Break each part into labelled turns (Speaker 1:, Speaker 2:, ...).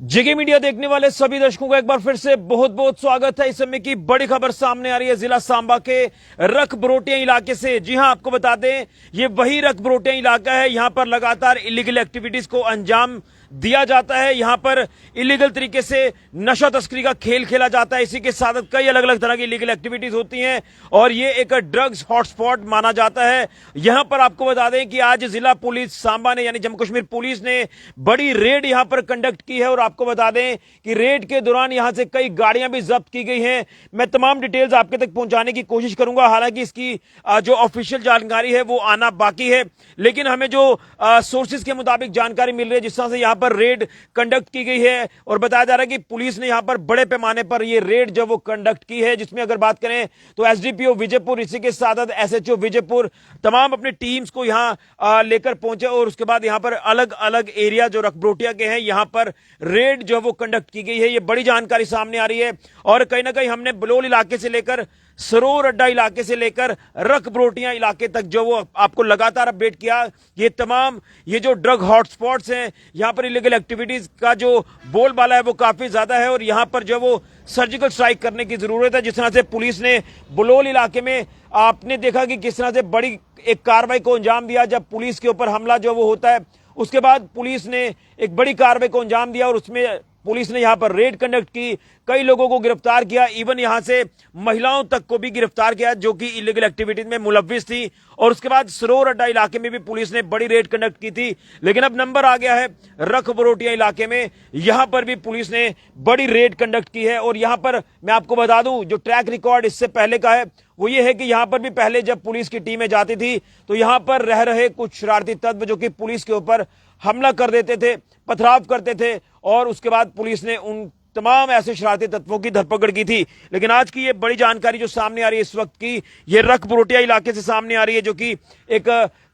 Speaker 1: जेके media देखने वाले सभी दर्शकों को एक बार फिर से बहुत बहुत स्वागत है। इस समय की बड़ी खबर सामने आ रही है जिला सांबा के रख बरोटिया इलाके से। जी हां, आपको बता दें ये वही रख बरोटिया इलाका है। यहां पर लगातार इलीगल एक्टिविटीज को अंजाम दिया जाता है। यहां पर इलीगल तरीके से नशा तस्करी का खेल खेला जाता है। इसी के साथ कई अलग अलग तरह की इलीगल एक्टिविटीज होती हैं और ये एक ड्रग्स हॉटस्पॉट माना जाता है। यहां पर आपको बता दें कि आज जिला पुलिस सांबा ने यानी जम्मू कश्मीर पुलिस ने बड़ी रेड यहां पर कंडक्ट की है और आपको बता दें कि रेड के दौरान यहां से कई गाड़ियां भी जब्त की गई हैं। मैं तमाम डिटेल्स आपके तक पहुंचाने की कोशिश करूंगा, हालांकि इसकी जो ऑफिशियल जानकारी है वो आना बाकी है, लेकिन हमें जो सोर्सेज के मुताबिक जानकारी मिल रही है जिस तरह से यहां पर रेड कंडक्ट की गई है और बताया जा रहा है कि पुलिस ने यहां पर बड़े पैमाने पर यह रेड जो वो कंडक्ट की है, जिसमें अगर बात करें तो एसडीपीओ विजयपुर, इसी के साथ साथ एसएचओ विजयपुर तमाम अपनी टीम्स को यहां लेकर पहुंचे और उसके बाद यहां पर अलग अलग एरिया जो रखबरोटिया के हैं यहां पर रेड जो वो कंडक्ट की गई है। ये बड़ी जानकारी सामने आ रही है और कहीं ना कहीं हमने बलोल इलाके से लेकर सरोर अड्डा इलाके से लेकर रख बरोटिया इलाके तक जो वो आपको लगातार अपडेट किया। ये जो ड्रग हॉटस्पॉट्स हैं यहां पर इलीगल एक्टिविटीज का जो बोलबाला है वो काफी ज्यादा है और यहां पर जो वो सर्जिकल स्ट्राइक करने की जरूरत है। जिस तरह से पुलिस ने बलोल इलाके में आपने देखा कि किस तरह से बड़ी एक कार्रवाई को अंजाम दिया जब पुलिस के ऊपर हमला जो वो होता है, उसके बाद पुलिस ने एक बड़ी कार्रवाई को अंजाम दिया और उसमें पुलिस ने यहां पर रेड कंडक्ट की, कई लोगों को गिरफ्तार किया, इवन यहां से महिलाओं तक को भी गिरफ्तार किया जो कि इलीगल एक्टिविटीज में मुलव्विस थी। और उसके बाद सरोर अड्डा इलाके में भी पुलिस ने बड़ी रेड कंडक्ट की थी, लेकिन अब नंबर आ गया है रख बरोटिया इलाके में, यहां पर भी पुलिस ने बड़ी रेड कंडक्ट की है। और यहां पर मैं आपको बता दूं जो ट्रैक रिकॉर्ड इससे पहले का है वो ये है कि यहां पर भी पहले जब पुलिस की टीमें जाती थी तो यहां पर रह रहे कुछ शरारती तत्व जो कि पुलिस के ऊपर हमला कर देते थे, पथराव करते थे और उसके बाद पुलिस ने उन तमाम ऐसे शरारती तत्वों की धरपकड़ की थी। लेकिन आज की ये बड़ी जानकारी जो सामने आ रही है इस वक्त की, ये रख बरोटिया इलाके से सामने आ रही है जो कि एक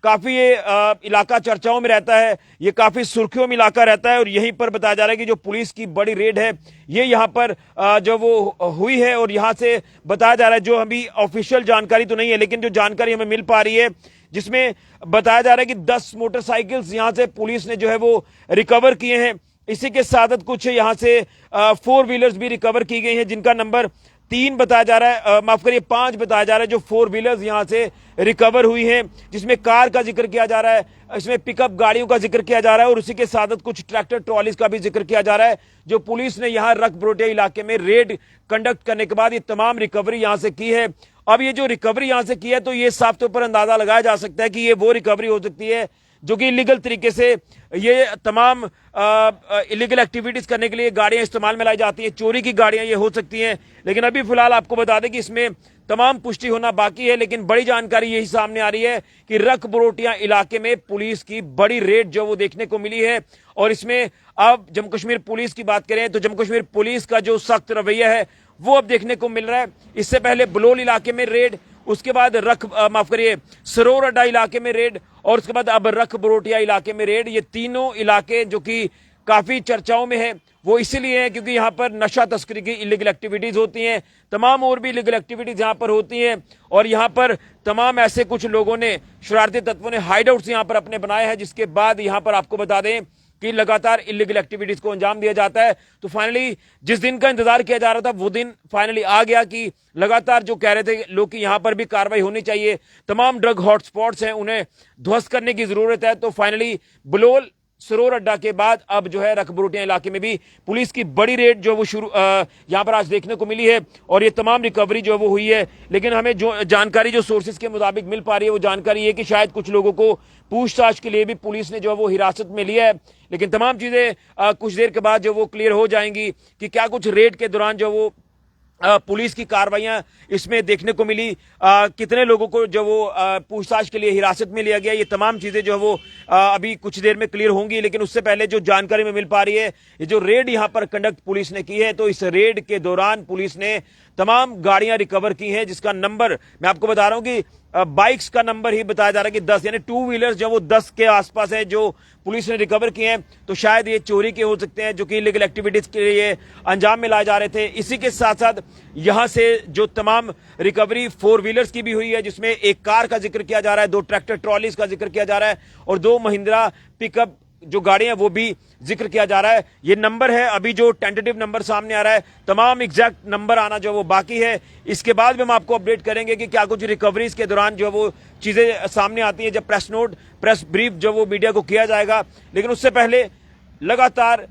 Speaker 1: काफी ये इलाका चर्चाओं में रहता है, ये काफी सुर्खियों में इलाका रहता है और यहीं पर बताया जा रहा है कि जो पुलिस की बड़ी रेड है ये यहाँ पर जो वो हुई है। और यहाँ से बताया जा रहा है, जो अभी ऑफिशियल जानकारी तो नहीं है लेकिन जो जानकारी हमें मिल पा रही है जिसमें बताया जा रहा है कि 10 मोटरसाइकिल्स यहां से पुलिस ने जो है वो रिकवर किए हैं। इसी के साथ कुछ यहां से 4 व्हीलर्स भी रिकवर की गई हैं जिनका नंबर 3 बताया जा रहा है, माफ करिए 5 बताया जा रहा है जो 4 व्हीलर्स यहां से रिकवर हुई हैं, जिसमें कार का जिक्र किया जा रहा है, इसमें पिकअप गाड़ियों का जिक्र किया जा रहा है और उसी के साथ कुछ ट्रैक्टर ट्रॉलीज का भी जिक्र किया जा रहा है जो पुलिस ने यहां रख बरोटिया इलाके में रेड कंडक्ट करने के बाद ये तमाम रिकवरी यहां से की है। अब ये जो रिकवरी यहां से की है तो ये साफ तौर पर अंदाजा लगाया जा सकता है कि ये वो रिकवरी हो सकती है जो कि इलीगल तरीके से ये तमाम इलीगल एक्टिविटीज करने के लिए गाड़ियां इस्तेमाल में लाई जाती हैं, चोरी की गाड़ियां ये हो सकती हैं। लेकिन अभी फिलहाल आपको बता दें कि इसमें तमाम पुष्टि होना बाकी है, लेकिन बड़ी जानकारी यही सामने आ रही है कि रख बरोटिया इलाके में पुलिस की बड़ी रेड जो वो देखने को मिली है। और इसमें अब जम्मू कश्मीर पुलिस की बात करें तो जम्मू कश्मीर पुलिस का जो सख्त रवैया है वो अब देखने को मिल रहा है। इससे पहले बलोल इलाके में रेड, उसके बाद माफ करिए सरोर अड्डा इलाके में रेड और उसके बाद अब रख बरोटिया इलाके में रेड। ये तीनों इलाके जो कि काफी चर्चाओं में है वो इसीलिए है क्योंकि यहां पर नशा तस्करी की इलीगल एक्टिविटीज होती हैं, तमाम और भी इलीगल एक्टिविटीज यहां पर होती हैं और यहां पर तमाम ऐसे कुछ लोगों ने, शरारती तत्वों ने हाइड आउट्स यहां पर अपने बनाए हैं, जिसके बाद यहां पर आपको बता दें कि लगातार इलीगल एक्टिविटीज को अंजाम दिया जाता है। तो फाइनली जिस दिन का इंतजार किया जा रहा था वो दिन फाइनली आ गया कि लगातार जो कह रहे थे लोग कि यहां पर भी कार्रवाई होनी चाहिए, तमाम ड्रग हॉटस्पॉट्स हैं उन्हें ध्वस्त करने की जरूरत है। तो फाइनली बलोल सरोर अड्डा के बाद अब जो है रख बरोटिया इलाके में भी पुलिस की बड़ी रेड जो वो यहां पर आज देखने को मिली है और ये तमाम रिकवरी जो वो हुई है। लेकिन हमें जो जानकारी जो सोर्सेज के मुताबिक मिल पा रही है वो जानकारी है कि शायद कुछ लोगों को पूछताछ के लिए भी पुलिस ने जो है वो हिरासत में लिया है, लेकिन तमाम चीजें कुछ देर के बाद जो वो क्लियर हो जाएंगी कि क्या कुछ रेड के दौरान जो वो पुलिस की कार्रवाइयां इसमें देखने को मिली, कितने लोगों को जो वो पूछताछ के लिए हिरासत में लिया गया, ये तमाम चीजें जो है वो अभी कुछ देर में क्लियर होंगी। लेकिन उससे पहले जो जानकारी में मिल पा रही है, ये जो रेड यहां पर कंडक्ट पुलिस ने की है तो इस रेड के दौरान पुलिस ने तमाम गाड़ियां रिकवर की हैं जिसका नंबर मैं आपको बता रहा हूं कि बाइक्स का नंबर ही बताया जा रहा है कि 10 यानी 2 व्हीलर्स जो वो 10 के आसपास है जो पुलिस ने रिकवर किए हैं। तो शायद ये चोरी के हो सकते हैं जो कि इलीगल एक्टिविटीज के लिए अंजाम में लाए जा रहे थे। इसी के साथ साथ यहां से जो तमाम रिकवरी 4 व्हीलर्स की भी हुई है जिसमें एक कार का जिक्र किया जा रहा है, 2 ट्रैक्टर ट्रॉलीज का जिक्र किया जा रहा है और 2 महिंद्रा पिकअप जो गाड़ी है वो भी जिक्र किया जा रहा है। ये नंबर है, अभी जो टेंटेटिव नंबर सामने आ रहा है, तमाम एग्जैक्ट नंबर आना जो वो बाकी है। इसके बाद भी हम आपको अपडेट करेंगे कि क्या कुछ रिकवरीज के दौरान जो वो चीजें सामने आती है, जब प्रेस नोट, प्रेस ब्रीफ जो वो मीडिया को किया जाएगा। लेकिन उससे पहले लगातार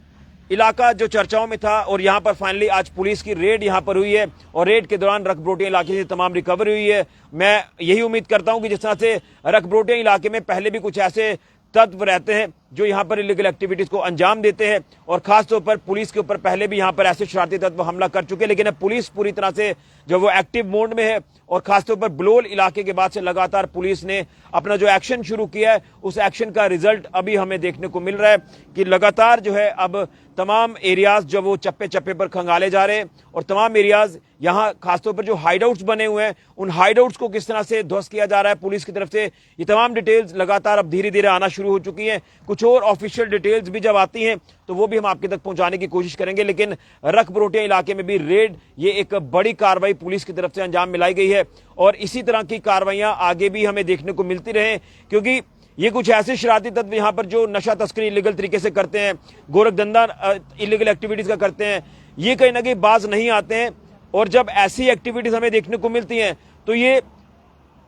Speaker 1: इलाका जो चर्चाओं में था और यहां पर फाइनली आज पुलिस की रेड यहां पर हुई है और रेड के दौरान रकबरोटिया इलाके से तमाम रिकवरी हुई है। मैं यही उम्मीद करता हूं कि जिस तरह से रकबरोटिया इलाके में पहले भी कुछ ऐसे तत्व रहते हैं जो यहां पर इलीगल एक्टिविटीज को अंजाम देते हैं और खासतौर पर पुलिस के ऊपर पहले भी यहां पर ऐसे शरारती तत्व हमला कर चुके हैं, लेकिन अब पुलिस पूरी तरह से जो वो एक्टिव मोड में है और खासतौर पर बलोल इलाके के बाद से लगातार पुलिस ने अपना जो एक्शन शुरू किया है, उस एक्शन का रिजल्ट अभी हमें देखने को मिल रहा है कि लगातार जो है अब तमाम एरियाज जो वो चप्पे चप्पे पर खंगाले जा रहे हैं और तमाम एरियाज यहां खासतौर पर जो हाइडआउट्स बने हुए हैं, उन हाइडआउट्स को किस तरह से ध्वस्त किया जा रहा है पुलिस की तरफ से, ये तमाम डिटेल्स लगातार अब धीरे धीरे आना शुरू हो चुकी हैं। कुछ और ऑफिशियल डिटेल्स भी जब आती हैं तो वो भी हम आपके तक पहुंचाने की कोशिश करेंगे। लेकिन रकबरोटिया इलाके में भी रेड, ये एक बड़ी कार्रवाई पुलिस की तरफ से अंजाम मिलाई गई है और इसी तरह की कार्रवाइयां आगे भी हमें देखने को मिलती रहे, क्योंकि ये कुछ ऐसे शरारती तत्व यहां पर जो नशा तस्करी इलीगल तरीके से करते हैं, गोरख धंधा इलीगल एक्टिविटीज का करते हैं, ये कहीं ना कहीं बाज नहीं आते हैं। और जब ऐसी एक्टिविटीज हमें देखने को मिलती हैं तो ये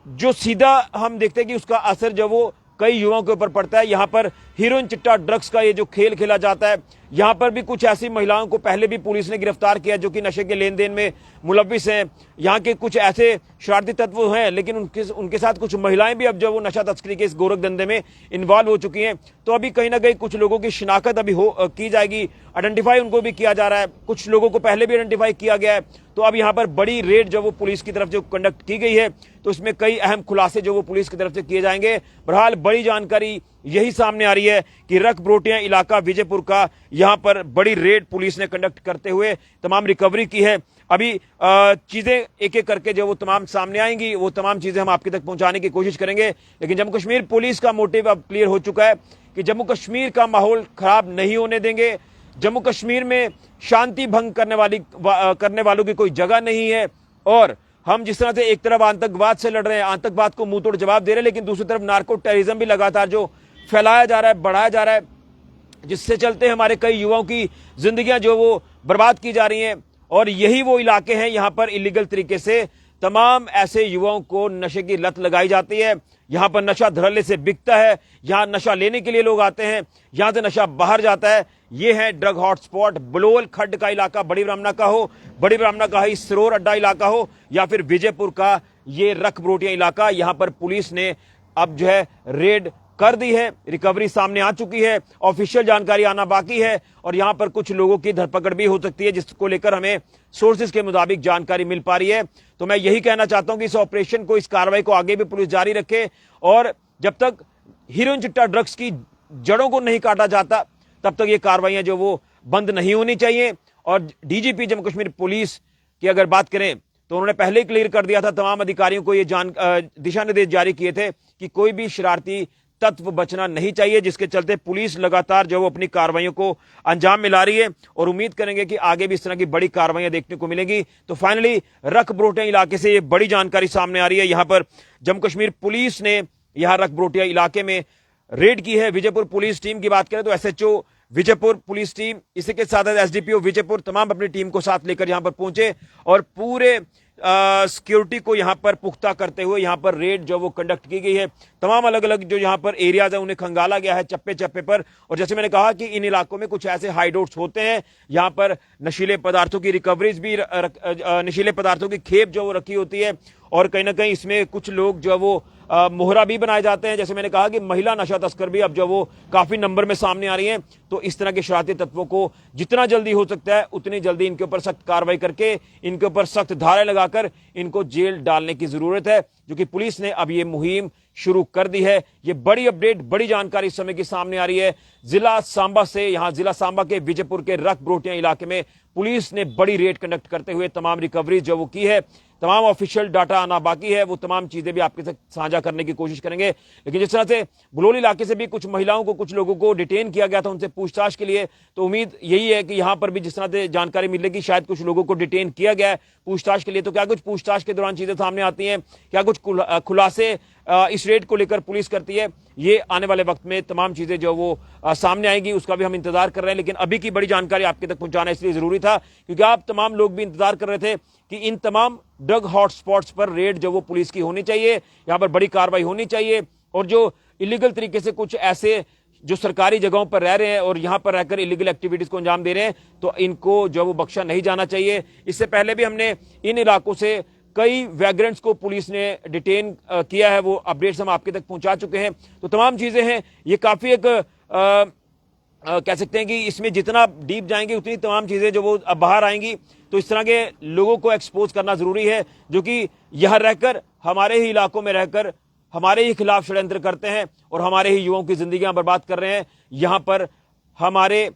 Speaker 1: जो सीधा हम देखते हैं कि उसका असर जो वो कई युवाओं के ऊपर पड़ता है। यहां पर हीरोइन चिट्टा ड्रग्स का ये जो खेल खेला जाता है, यहां पर भी कुछ ऐसी महिलाओं को पहले भी पुलिस ने गिरफ्तार किया जो कि नशे के लेन देन में मुलविस हैं। यहां के कुछ ऐसे शरारती तत्व हैं, लेकिन उनके साथ कुछ महिलाएं भी अब जो वो नशा तस्करी के इस गोरख धंधे में इन्वॉल्व हो चुकी हैं। तो अभी कहीं ना कहीं कुछ लोगों की शिनाख्त अभी की जाएगी, आइडेंटिफाई उनको भी किया जा रहा है, कुछ लोगों को पहले भी आइडेंटिफाई किया गया है। तो अब यहां पर बड़ी रेड जो वो पुलिस की तरफ से कंडक्ट की गई है, तो इसमें कई अहम खुलासे जो वो पुलिस की तरफ से किए जाएंगे। बहरहाल बड़ी जानकारी यही सामने आ रही है कि रकबरोटिया इलाका विजयपुर का यहां पर बड़ी रेड पुलिस ने कंडक्ट करते हुए तमाम रिकवरी की है। अभी चीजें एक एक करके जो वो तमाम सामने आएंगी, वो तमाम चीजें हम आपके तक पहुंचाने की कोशिश करेंगे। लेकिन जम्मू कश्मीर पुलिस का मोटिव अब क्लियर हो चुका है कि जम्मू कश्मीर का माहौल खराब नहीं होने देंगे। जम्मू कश्मीर में शांति भंग करने वालों की कोई जगह नहीं है। और हम जिस तरह से एक तरफ आतंकवाद से लड़ रहे हैं, आतंकवाद को मुंह तोड़ जवाब दे रहे हैं, लेकिन दूसरी तरफ नार्को टेररिज्म भी लगातार जो फैलाया जा रहा है, बढ़ाया जा रहा है, जिससे चलते हमारे कई युवाओं की जिंदगियां जो वो बर्बाद की जा रही हैं। और यही वो इलाके हैं यहां पर इलीगल तरीके से तमाम ऐसे युवाओं को नशे की लत लगाई जाती है। यहां पर नशा धड़ल्ले से बिकता है, यहां नशा लेने के लिए लोग आते हैं, यहां से नशा बाहर जाता है। ये है ड्रग हॉटस्पॉट बलोल खड्ड का इलाका, बड़ी ब्राह्मणा का हो, बड़ी ब्राह्मणा का ही सरोर अड्डा इलाका हो या फिर विजयपुर का ये रकबरोटिया इलाका। यहां पर पुलिस ने अब जो है रेड कर दी है, रिकवरी सामने आ चुकी है, ऑफिशियल जानकारी आना बाकी है और यहां पर कुछ लोगों की धरपकड़ भी हो सकती है, जिसको लेकर हमें सोर्सेज के मुताबिक जानकारी मिल पा रही है। तो मैं यही कहना चाहता हूं कि इस ऑपरेशन को, इस कार्रवाई को आगे भी पुलिस जारी रखे और जब तक हीरोइन चिट्टा ड्रग्स की जड़ों को नहीं काटा जाता तब तक ये कार्रवाइयां जो वो बंद नहीं होनी चाहिए। और डीजीपी जम्मू कश्मीर पुलिस की अगर बात करें तो उन्होंने पहले ही क्लियर कर दिया था, तमाम अधिकारियों को ये दिशा निर्देश जारी किए थे कि कोई भी शरारती तत्व बचना नहीं चाहिए, जिसके चलते पुलिस लगातार जो वो अपनी कार्रवाइयों को अंजाम मिला रही है और उम्मीद करेंगे कि आगे भी इस तरह की बड़ी कार्रवाइयां देखने को मिलेंगी। तो फाइनली रकबरोटिया इलाके से ये बड़ी जानकारी सामने आ रही है। यहां पर जम्मू कश्मीर पुलिस ने यहां रकबरोटिया इलाके में रेड की है। विजयपुर पुलिस टीम की बात करें तो एसएचओ विजयपुर पुलिस टीम, इसी के साथ एसडीपीओ विजयपुर तमाम अपनी टीम को साथ लेकर यहां पर पहुंचे और पूरे सिक्योरिटी को यहां पर पुख्ता करते हुए यहां पर रेड जो वो कंडक्ट की गई है। तमाम अलग अलग जो यहां पर एरियाज है उन्हें खंगाला गया है चप्पे चप्पे पर। और जैसे मैंने कहा कि इन इलाकों में कुछ ऐसे हाइडआउट्स होते हैं, यहां पर नशीले पदार्थों की रिकवरीज भी, नशीले पदार्थों की खेप जो वो रखी होती है और कहीं ना कहीं इसमें कुछ लोग जो वो मोहरा भी बनाए जाते हैं। जैसे मैंने कहा कि महिला नशा तस्कर भी अब जो वो काफी नंबर में सामने आ रही हैं। तो इस तरह के शरारती तत्वों को जितना जल्दी हो सकता है उतनी जल्दी इनके ऊपर सख्त कार्रवाई करके, इनके ऊपर सख्त धाराएं लगाकर इनको जेल डालने की जरूरत है, जो कि पुलिस ने अब ये मुहिम शुरू कर दी है। ये बड़ी अपडेट, बड़ी जानकारी इस समय की सामने आ रही है जिला सांबा से। यहां जिला सांबा के विजयपुर के रकबरोटिया इलाके में पुलिस ने बड़ी रेड कंडक्ट करते हुए तमाम रिकवरी जो वो की है। तमाम ऑफिशियल डाटा आना बाकी है, वो तमाम चीजें भी आपके साथ साझा करने की कोशिश करेंगे। लेकिन जिस तरह से बलोल इलाके से भी कुछ महिलाओं को, कुछ लोगों को डिटेन किया गया था उनसे पूछताछ के लिए, तो उम्मीद यही है कि यहां पर भी जिस तरह से जानकारी मिलेगी शायद कुछ लोगों को डिटेन किया गया है पूछताछ के लिए। तो क्या कुछ पूछताछ के दौरान चीजें सामने आती हैं, क्या कुछ खुलासे इस रेड को लेकर पुलिस करती है, ये आने वाले वक्त में तमाम चीजें जो वो सामने आएंगी उसका भी हम इंतजार कर रहे हैं। लेकिन अभी की बड़ी जानकारी आपके तक पहुंचाना इसलिए जरूरी था क्योंकि आप तमाम लोग भी इंतजार कर रहे थे कि इन तमाम ड्रग हॉटस्पॉट्स पर रेड जो वो पुलिस की होनी चाहिए, यहां पर बड़ी कार्रवाई होनी चाहिए और जो इलीगल तरीके से कुछ ऐसे जो सरकारी जगहों पर रह रहे हैं और यहां पर रहकर इलीगल एक्टिविटीज को अंजाम दे रहे हैं तो इनको जो वो बख्शा नहीं जाना चाहिए। इससे पहले भी हमने इन इलाकों से कई वैग्रेंट्स को पुलिस ने डिटेन किया है, वो अपडेट्स हम आपके तक पहुंचा चुके हैं। तो तमाम चीजें हैं, ये काफी एक कह सकते हैं कि इसमें जितना डीप जाएंगे उतनी तमाम चीजें जो वो अब बाहर आएंगी। तो इस तरह के लोगों को एक्सपोज करना जरूरी है जो कि यहां रहकर हमारे ही इलाकों में रहकर हमारे ही खिलाफ षड्यंत्र करते हैं और हमारे ही युवाओं की जिंदगियां बर्बाद कर रहे हैं। यहां पर हमारे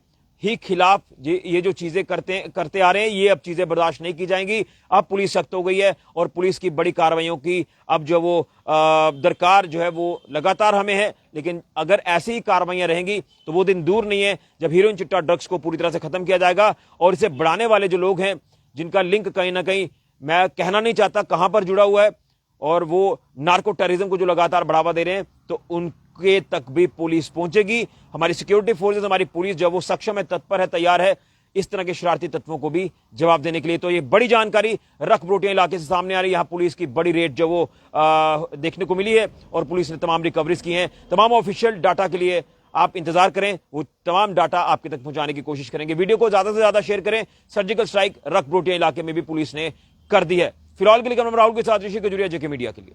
Speaker 1: ही खिलाफ ये जो चीजें करते आ रहे हैं, ये अब चीजें बर्दाश्त नहीं की जाएंगी। अब पुलिस सख्त हो गई है और पुलिस की बड़ी कार्रवाइयों की अब जो वो दरकार जो है वो लगातार हमें है। लेकिन अगर ऐसी ही कार्रवाइयां रहेंगी तो वो दिन दूर नहीं है जब हीरोइन चिट्टा ड्रग्स को पूरी तरह से खत्म किया जाएगा और इसे बढ़ाने वाले जो लोग हैं जिनका लिंक कहीं ना कहीं मैं कहना नहीं चाहता कहां पर जुड़ा हुआ है और वो नार्को टेररिज्म को जो लगातार बढ़ावा दे रहे हैं तो उनके तक भी पुलिस पहुंचेगी। हमारी सिक्योरिटी फोर्सेस, हमारी पुलिस जो वो सक्षम है, तत्पर है, तैयार है इस तरह के शरारती तत्वों को भी जवाब देने के लिए। तो ये बड़ी जानकारी रख ब्रोटिया इलाके से सामने आ रही है। यहां पुलिस की बड़ी रेड जो वो देखने को मिली है और पुलिस ने तमाम रिकवरीज की हैं। तमाम ऑफिशियल डाटा के लिए आप इंतजार करें, वो तमाम डाटा आपके तक पहुंचाने की कोशिश करेंगे। वीडियो को ज्यादा से ज्यादा शेयर करें। सर्जिकल स्ट्राइक रख ब्रोटिया इलाके में भी पुलिस ने कर दी है। फिलहाल के लिए राहुल के साथ ऋषि कजुरिया, जेके मीडिया के लिए।